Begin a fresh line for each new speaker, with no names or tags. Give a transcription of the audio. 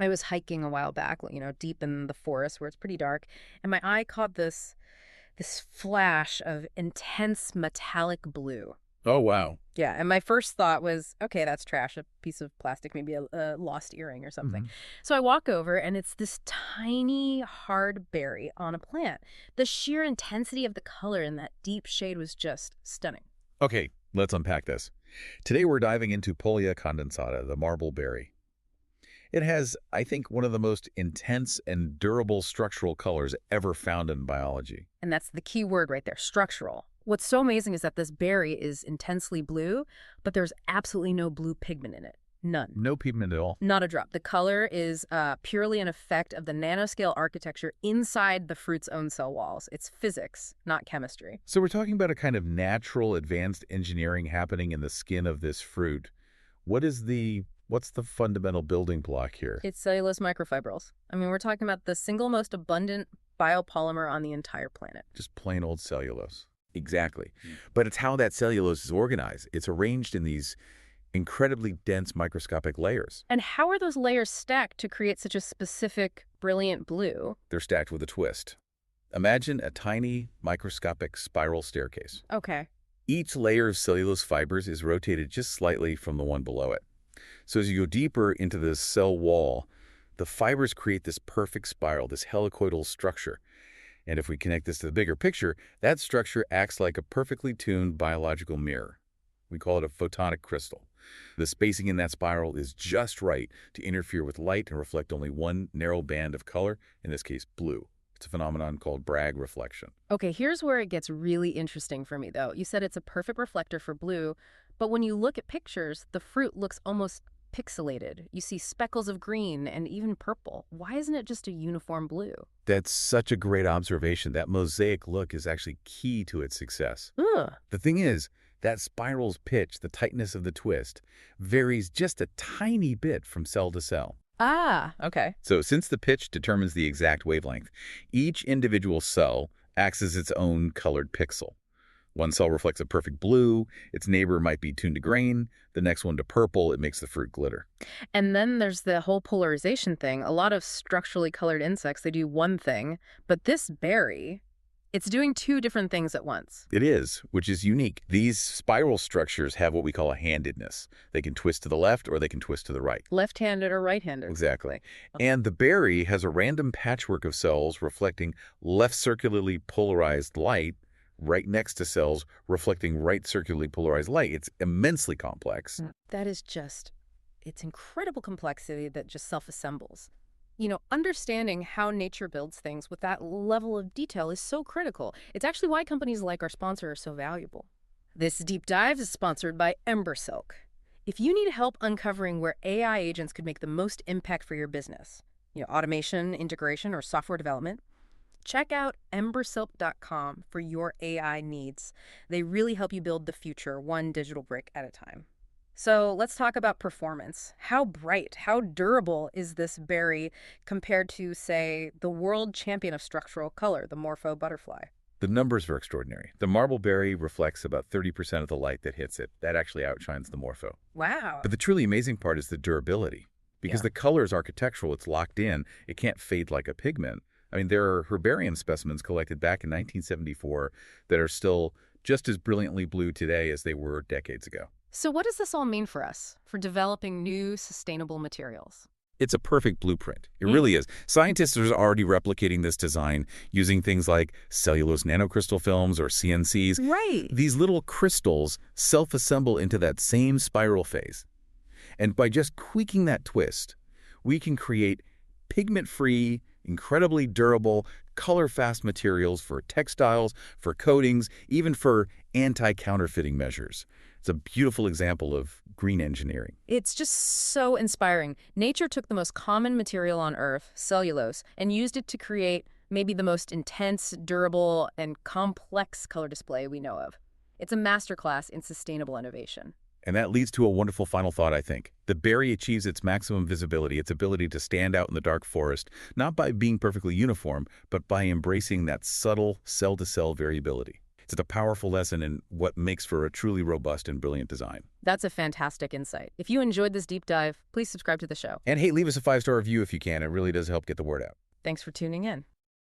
I was hiking a while back, deep in the forest where it's pretty dark, and my eye caught this flash of intense metallic blue.
Oh, wow.
Yeah, and my first thought was, okay, that's trash, a piece of plastic, maybe a lost earring or something.
Hmm.
So I walk over, and it's this tiny, hard berry on a plant. The sheer intensity of the color in that deep shade was just stunning.
Okay, let's unpack this. Today we're diving into Pollia condensata, the marble berry. It has, I think, one of the most intense and durable structural colors ever found in biology.
And that's the key word right there, structural. What's so amazing is that this berry is intensely blue, but there's absolutely no blue pigment in it. None.
No pigment at all.
Not a drop. The color is purely an effect of the nanoscale architecture inside the fruit's own cell walls. It's physics, not chemistry.
So we're talking about a kind of natural advanced engineering happening in the skin of this fruit. What's the fundamental building block here?
It's cellulose microfibrils. I mean, we're talking about the single most abundant biopolymer on the entire planet.
Just plain old cellulose.
Exactly. But it's how that cellulose is organized. It's arranged in these incredibly dense microscopic layers.
And how are those layers stacked to create such a specific, brilliant blue?
They're stacked with a twist. Imagine a tiny microscopic spiral staircase.
Okay.
Each layer of cellulose fibers is rotated just slightly from the one below it. So as you go deeper into the cell wall, the fibers create this perfect spiral, this helicoidal structure. And if we connect this to the bigger picture, that structure acts like a perfectly tuned biological mirror. We call it a photonic crystal. The spacing in that spiral is just right to interfere with light and reflect only one narrow band of color, in this case blue. It's a phenomenon called Bragg reflection.
Okay, here's where it gets really interesting for me, though. You said it's a perfect reflector for blue, but when you look at pictures, the fruit looks almost pixelated. You see speckles of green and even purple. Why isn't it just a uniform blue?
That's such a great observation. That mosaic look is actually key to its success.
Ugh.
The thing is, that spiral's pitch, the tightness of the twist, varies just a tiny bit from cell to cell.
Ah, okay.
So since the pitch determines the exact wavelength, each individual cell acts as its own colored pixel. One cell reflects a perfect blue, its neighbor might be tuned to green, the next one to purple, it makes the fruit glitter.
And then there's the whole polarization thing. A lot of structurally colored insects, they do one thing, but this berry, it's doing two different things at once.
It is, which is unique. These spiral structures have what we call a handedness. They can twist to the left or they can twist to the right.
Left-handed or right-handed.
Exactly. And the berry has a random patchwork of cells reflecting left circularly polarized light right next to cells reflecting right circularly polarized light. It's immensely complex.
That is just, it's incredible complexity that just self-assembles. Understanding how nature builds things with that level of detail is so critical. It's actually why companies like our sponsor are so valuable. This deep dive is sponsored by Embersilk. If you need help uncovering where AI agents could make the most impact for your business, automation, integration, or software development, check out embersilk.com for your AI needs. They really help you build the future, one digital brick at a time. So let's talk about performance. How bright, how durable is this berry compared to, say, the world champion of structural color, the Morpho butterfly?
The numbers are extraordinary. The marble berry reflects about 30% of the light that hits it. That actually outshines the Morpho.
Wow.
But the truly amazing part is the durability. Because the color is architectural, it's locked in, it can't fade like a pigment. I mean, there are herbarium specimens collected back in 1974 that are still just as brilliantly blue today as they were decades ago.
So what does this all mean for us, for developing new sustainable materials?
It's a perfect blueprint. It really is. Scientists are already replicating this design using things like cellulose nanocrystal films or CNCs.
Right.
These little crystals self-assemble into that same spiral phase. And by just tweaking that twist, we can create pigment-free, incredibly durable, color-fast materials for textiles, for coatings, even for anti-counterfeiting measures. It's a beautiful example of green engineering.
It's just so inspiring. Nature took the most common material on Earth, cellulose, and used it to create maybe the most intense, durable, and complex color display we know of. It's a masterclass in sustainable innovation.
And that leads to a wonderful final thought, I think. The berry achieves its maximum visibility, its ability to stand out in the dark forest, not by being perfectly uniform, but by embracing that subtle cell-to-cell variability. It's a powerful lesson in what makes for a truly robust and brilliant design.
That's a fantastic insight. If you enjoyed this deep dive, please subscribe to the show.
And hey, leave us a 5-star review if you can. It really does help get the word out.
Thanks for tuning in.